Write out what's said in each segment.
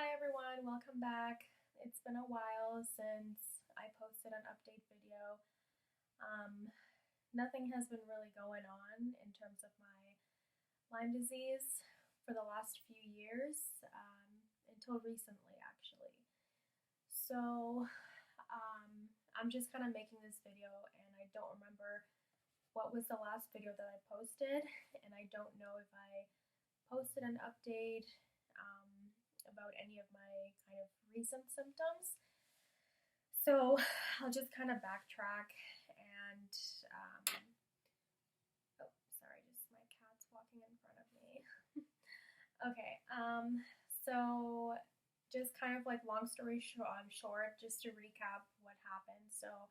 Hi everyone, welcome back. It's been a while since I posted an update video. Um, Nothing has been really going on in terms of my Lyme disease for the last few years, until recently actually. So I'm just kind of making this video and I don't remember what was the last video that I posted, and I don't know if I posted an update about any of my kind of recent symptoms. So I'll just kind of backtrack and, oh, sorry, just my cat's walking in front of me. Okay, so just kind of like long story short, just to recap what happened. So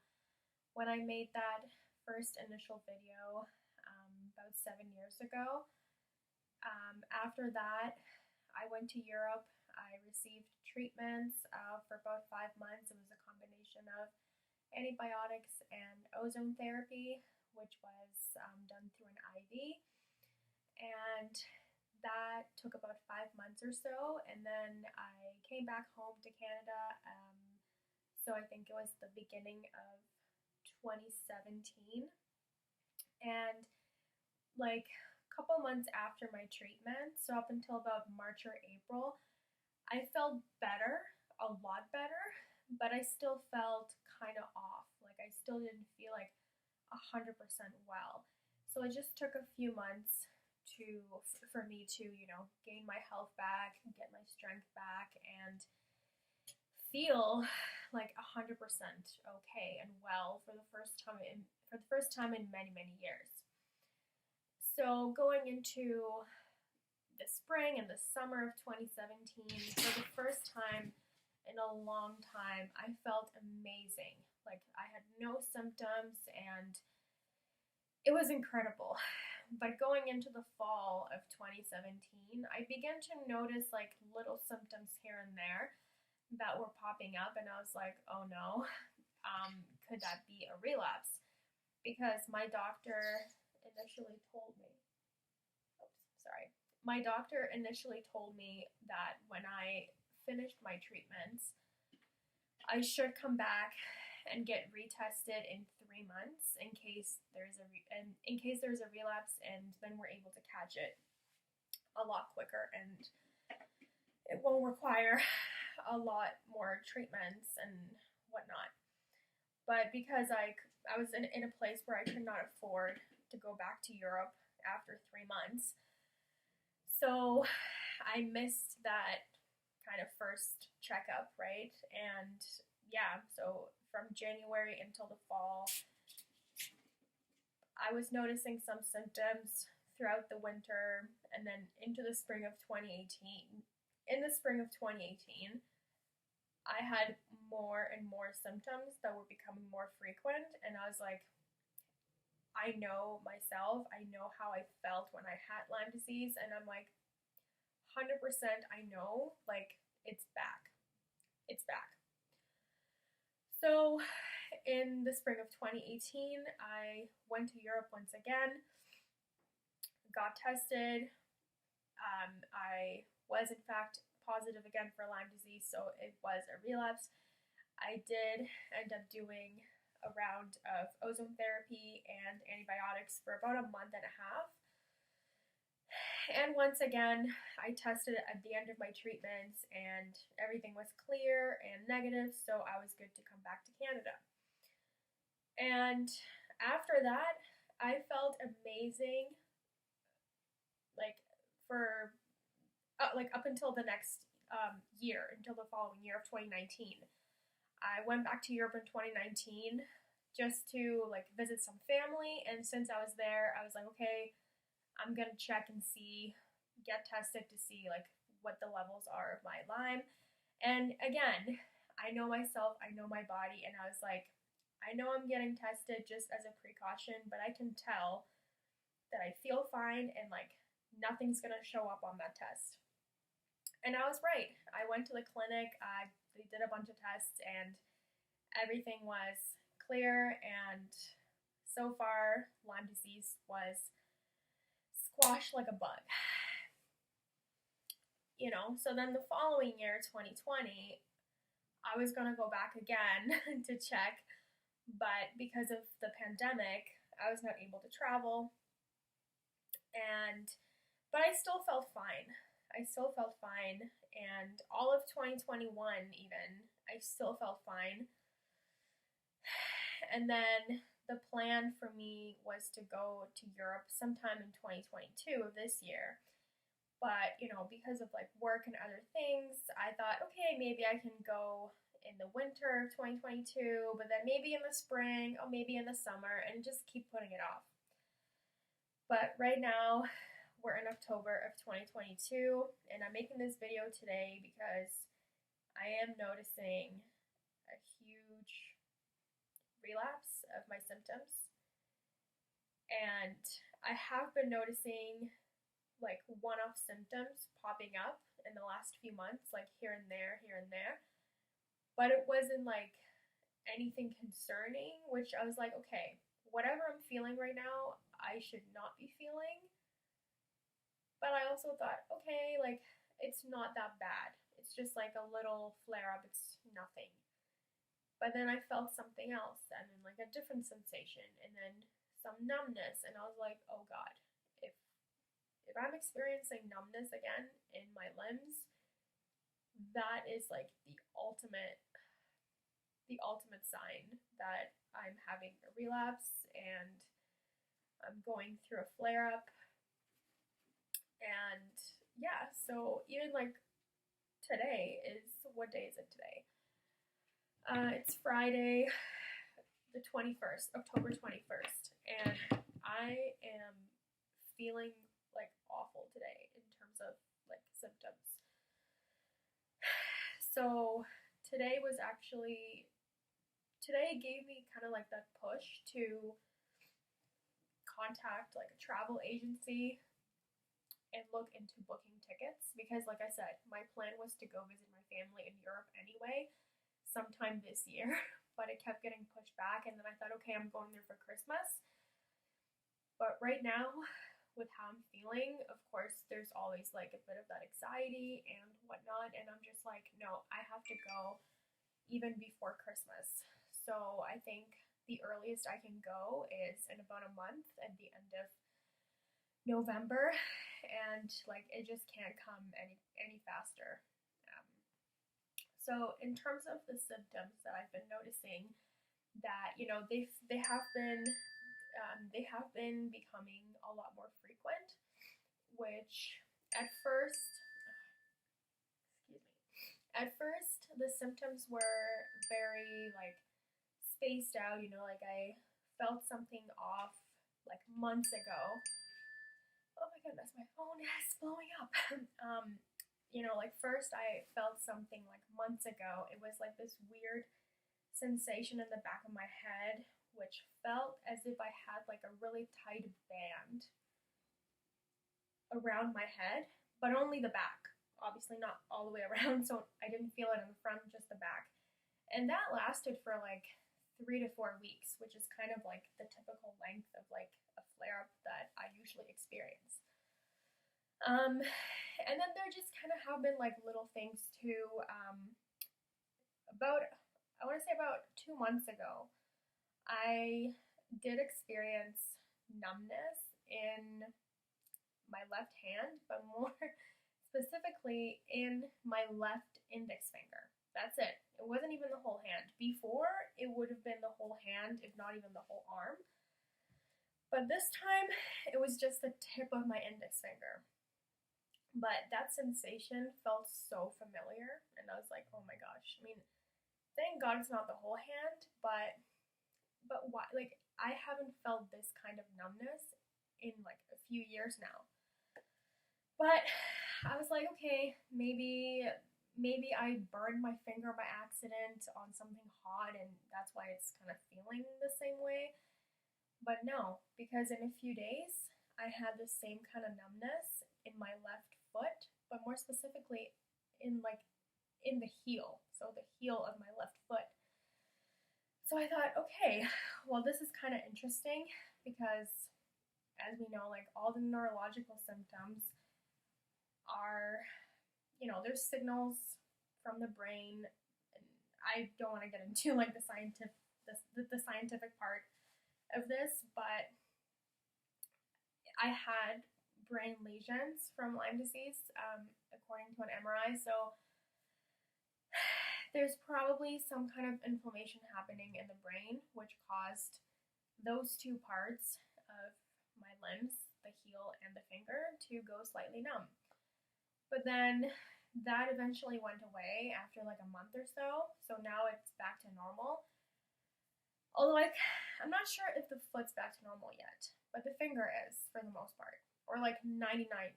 when I made that first initial video about 7 years ago, after that, I went to Europe. I received treatments for about 5 months. It was a combination of antibiotics and ozone therapy, which was done through an IV. And that took about 5 months or so. And then I came back home to Canada. So I think it was the beginning of 2017. And like a couple months after my treatment, so up until about March or April, I felt better, a lot better, but I still felt kind of off. Like I still didn't feel like 100% well. So it just took a few months for me to, gain my health back, get my strength back, and feel like 100% okay and well for the first time in many, many years. So going into the spring and the summer of 2017, for the first time in a long time, I felt amazing. Like I had no symptoms and it was incredible. But going into the fall of 2017, I began to notice like little symptoms here and there that were popping up, and I was like, oh no, could that be a relapse? Because my doctor initially told me, my doctor initially told me that when I finished my treatments, I should come back and get retested in 3 months in case there's a relapse, and then we're able to catch it a lot quicker, and it won't require a lot more treatments and whatnot. But because I was in a place where I could not afford to go back to Europe after 3 months, so I missed that kind of first checkup, right? And yeah, so from January until the fall, I was noticing some symptoms throughout the winter and then into the spring of 2018. In the spring of 2018, I had more and more symptoms that were becoming more frequent, and I was like, I know myself, I know how I felt when I had Lyme disease, and I'm like, 100% I know, like, it's back. It's back. So in the spring of 2018, I went to Europe once again, got tested. I was in fact positive again for Lyme disease, so it was a relapse. I did end up doing a round of ozone therapy and antibiotics for about a month and a half. And once again, I tested at the end of my treatments and everything was clear and negative, so I was good to come back to Canada. And after that, I felt amazing, like for up until the next year, until the following year of 2019. I went back to Europe in 2019 just to like visit some family, and since I was there, I was like, okay, I'm gonna check and see, get tested to see like what the levels are of my Lyme. And again, I know myself, I know my body, and I was like, I know I'm getting tested just as a precaution, but I can tell that I feel fine and like nothing's gonna show up on that test. And I was right. I went to the clinic, they did a bunch of tests, and everything was clear, and so far, Lyme disease was squashed like a bug. So then the following year, 2020, I was going to go back again to check, but because of the pandemic, I was not able to travel, but I still felt fine. I still felt fine, and all of 2021 even, I still felt fine. And then the plan for me was to go to Europe sometime in 2022 of this year. But, because of like work and other things, I thought, okay, maybe I can go in the winter of 2022, but then maybe in the spring, or maybe in the summer, and just keep putting it off. But right now, we're in October of 2022, and I'm making this video today because I am noticing a huge relapse of my symptoms. And I have been noticing like one-off symptoms popping up in the last few months, like here and there. But it wasn't like anything concerning, which I was like, okay, whatever I'm feeling right now, I should not be feeling. But I also thought, okay, like it's not that bad. It's just like a little flare up, it's nothing. But then I felt something else, and then like a different sensation, and then some numbness, and I was like, oh God, if I'm experiencing numbness again in my limbs, that is like the ultimate sign that I'm having a relapse and I'm going through a flare up. And yeah, so even like today what day is it today? It's Friday, the 21st, October 21st, and I am feeling like awful today in terms of like symptoms. So today gave me kind of like that push to contact like a travel agency and look into booking tickets, because like I said, my plan was to go visit my family in Europe anyway sometime this year, but it kept getting pushed back, and then I thought, okay, I'm going there for Christmas. But right now, with how I'm feeling, of course, there's always like a bit of that anxiety and whatnot, and I'm just like, no, I have to go even before Christmas. So I think the earliest I can go is in about a month at the end of November, and like it just can't come any faster. So in terms of the symptoms that I've been noticing, that they have been becoming a lot more frequent, which at first, the symptoms were very like spaced out. Like I felt something off like months ago. Oh my goodness, my phone is blowing up. Like first I felt something like months ago. It was like this weird sensation in the back of my head, which felt as if I had like a really tight band around my head, but only the back. Obviously not all the way around, so I didn't feel it in the front, just the back. And that lasted for like 3 to 4 weeks, which is kind of like the typical length of like a flare-up that I usually experience. And then there just kind of have been like little things too. I want to say about 2 months ago, I did experience numbness in my left hand, but more specifically in my left index finger. That's it. It wasn't even the whole hand. Before, it would have been the whole hand, if not even the whole arm. But this time, it was just the tip of my index finger. But that sensation felt so familiar, and I was like, oh my gosh. I mean, thank God it's not the whole hand, but why? Like, I haven't felt this kind of numbness in like a few years now. But I was like, okay, maybe I burned my finger by accident on something hot, and that's why it's kind of feeling the same way. But no, because in a few days, I had the same kind of numbness in my left foot, but more specifically in the heel, so the heel of my left foot. So I thought, okay, well, this is kind of interesting because, as we know, like all the neurological symptoms are, there's signals from the brain, and I don't want to get into like the scientific part of this, but I had brain lesions from Lyme disease, according to an MRI. So there's probably some kind of inflammation happening in the brain, which caused those two parts of my limbs, the heel and the finger, to go slightly numb. But then that eventually went away after like a month or so. So now it's back to normal. Although I'm not sure if the foot's back to normal yet, but the finger is for the most part, or like 99%.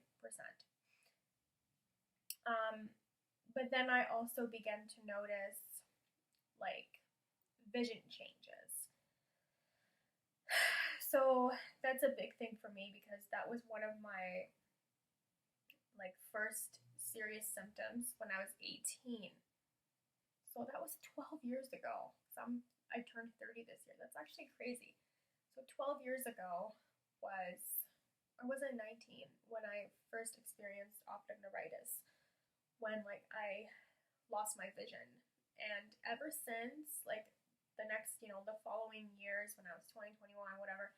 But then I also began to notice like vision changes. So that's a big thing for me because that was one of my like first serious symptoms when I was 18. So that was 12 years ago. I turned 30 this year. That's actually crazy. So 12 years ago I was 19 when I first experienced optic neuritis, when like I lost my vision. And ever since, like the next, the following years when I was 20, 21, whatever,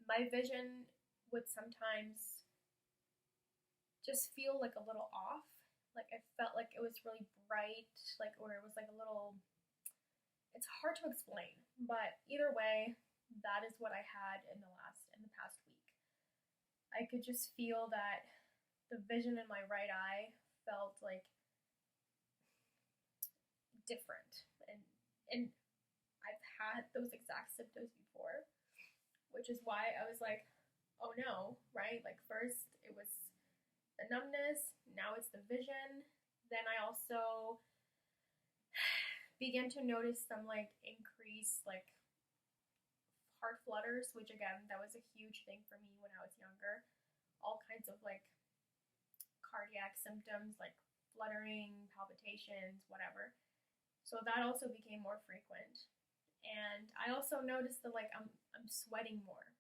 my vision would sometimes just feel like a little off. Like I felt like it was really bright, like, or it was like a little, it's hard to explain, but either way, that is what I had in the past week. I could just feel that the vision in my right eye felt like different, and I've had those exact symptoms before, which is why I was like, oh no, right? Like first it was the numbness, now it's the vision. Then I also began to notice some like increased like heart flutters, which again, that was a huge thing for me when I was younger. All kinds of like cardiac symptoms like fluttering, palpitations, whatever. So that also became more frequent. And I also noticed that like I'm sweating more.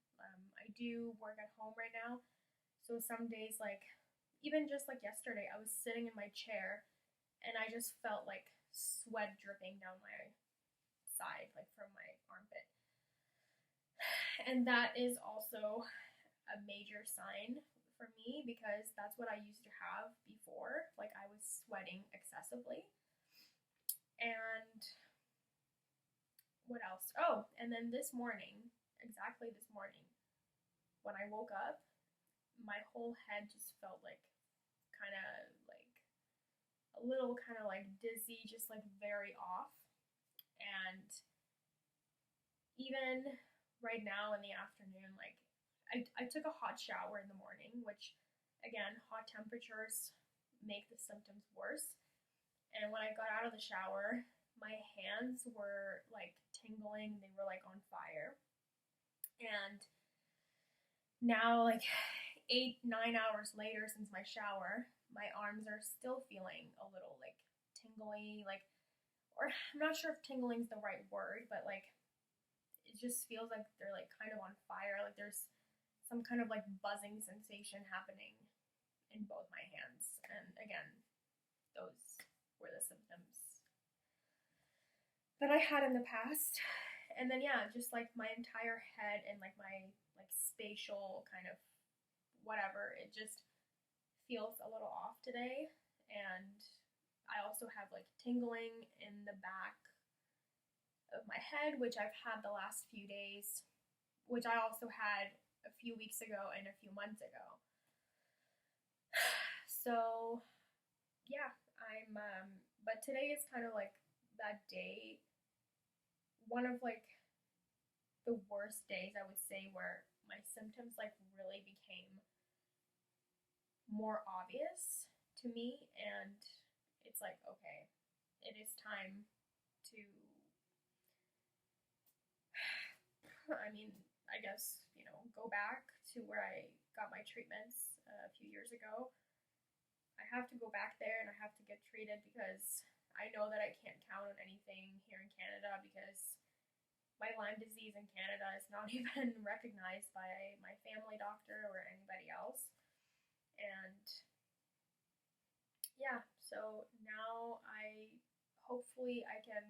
I do work at home right now, so some days, like even just like yesterday, I was sitting in my chair and I just felt like sweat dripping down my side, like from my armpit. And that is also a major sign for me because that's what I used to have before. Like I was sweating excessively. And what else? Oh, and then exactly this morning, when I woke up, my whole head just felt like kind of like a little kind of like dizzy, just like very off. And even right now in the afternoon, like I took a hot shower in the morning, which again, hot temperatures make the symptoms worse. And when I got out of the shower, my hands were like tingling, they were like on fire. And now, like 8, 9 hours later since my shower, my arms are still feeling a little like tingly, like, or I'm not sure if tingling is the right word, but like it just feels like they're like kind of on fire. Like there's some kind of like buzzing sensation happening in both my hands. And again, those were the symptoms that I had in the past. And then yeah, just like my entire head and like my like spatial kind of whatever, it just feels a little off today. And I also have like tingling in the back of my head, which I've had the last few days, which I also had a few weeks ago and a few months ago. So yeah, but today is kind of like that day, one of like the worst days I would say, where my symptoms like really became more obvious to me, and it's like, okay, it is time to, I mean, I guess, go back to where I got my treatments a few years ago. I have to go back there and I have to get treated because I know that I can't count on anything here in Canada because my Lyme disease in Canada is not even recognized by my family doctor or anybody else. And yeah, so now hopefully I can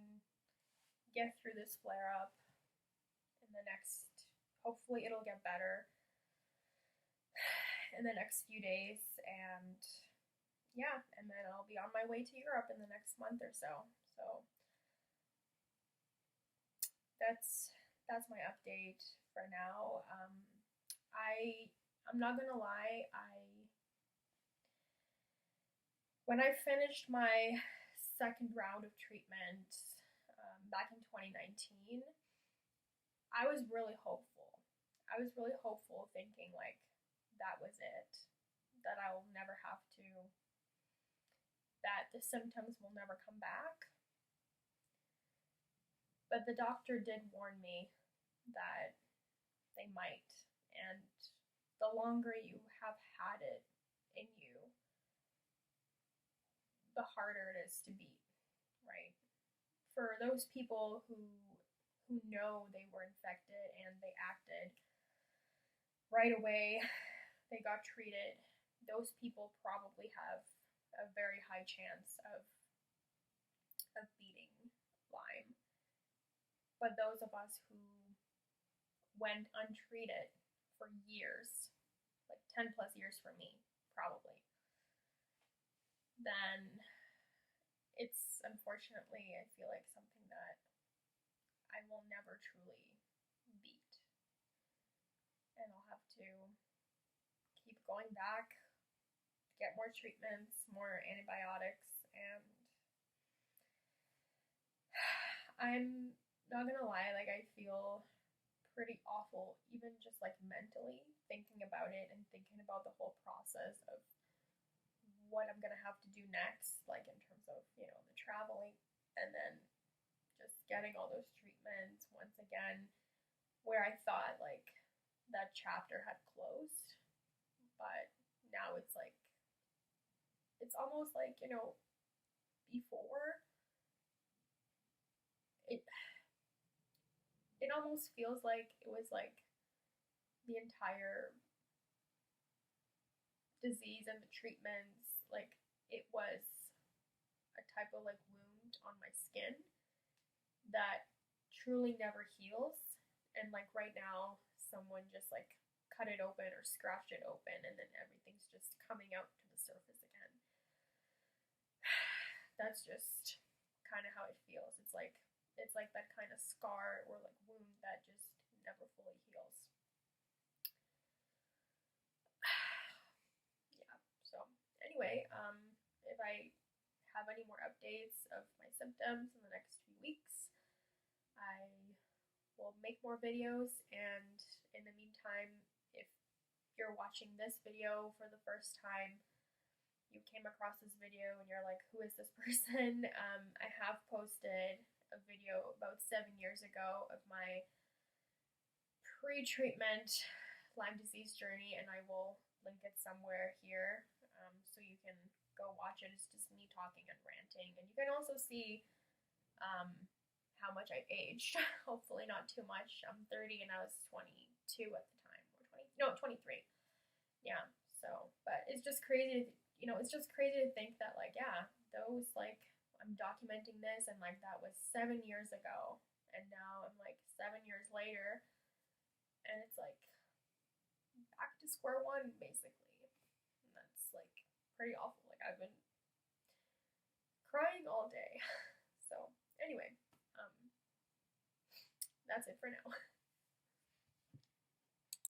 get through this flare up in the next, hopefully it'll get better in the next few days, and yeah, and then I'll be on my way to Europe in the next month or so. So that's my update for now. I'm not gonna lie, when I finished my second round of treatment back in 2019, I was really hopeful. I was really hopeful, thinking like that was it, that I will never have to, that the symptoms will never come back. But the doctor did warn me that they might, and the longer you have had it in you, the harder it is to beat, right? For those people who know they were infected and they acted right away, they got treated, those people probably have a very high chance of beating Lyme. But those of us who went untreated for years, like 10 plus years for me, probably, then it's unfortunately, I feel like something that I will never truly beat. And I'll have to keep going back, get more treatments, more antibiotics, and I'm not gonna lie, like I feel pretty awful, even just like mentally thinking about it and thinking about the whole process of what I'm gonna have to do next, like in terms of, you know, the traveling and then just getting all those treatments once again, where I thought like that chapter had closed, but now it's like, it's almost like, you know, before it almost feels like it was like the entire disease and the treatments, like it was a type of like wound on my skin that truly never heals. And like right now, someone just like cut it open or scratched it open, and then everything's just coming out to the surface again. That's just kind of how it feels. It's like that kind of scar or like wound that just never fully heals. Yeah. So anyway, if I have any more updates of my symptoms in the next few weeks, I will make more videos. And in the meantime, if you're watching this video for the first time, you came across this video and you're like, who is this person? I have posted a video about 7 years ago of my pre-treatment Lyme disease journey, and I will link it somewhere here, so you can go watch it. It's just me talking and ranting, and you can also see how much I've aged. Hopefully not too much. I'm 30 and I was 22 at the time, or 23. Yeah, so, but it's just crazy, it's just crazy to think that, like, yeah, those, like, I'm documenting this, and, like, that was 7 years ago, and now I'm, like, 7 years later, and it's, like, back to square one, basically, and that's, like, pretty awful. Like, I've been crying all day. So, anyway, that's it for now.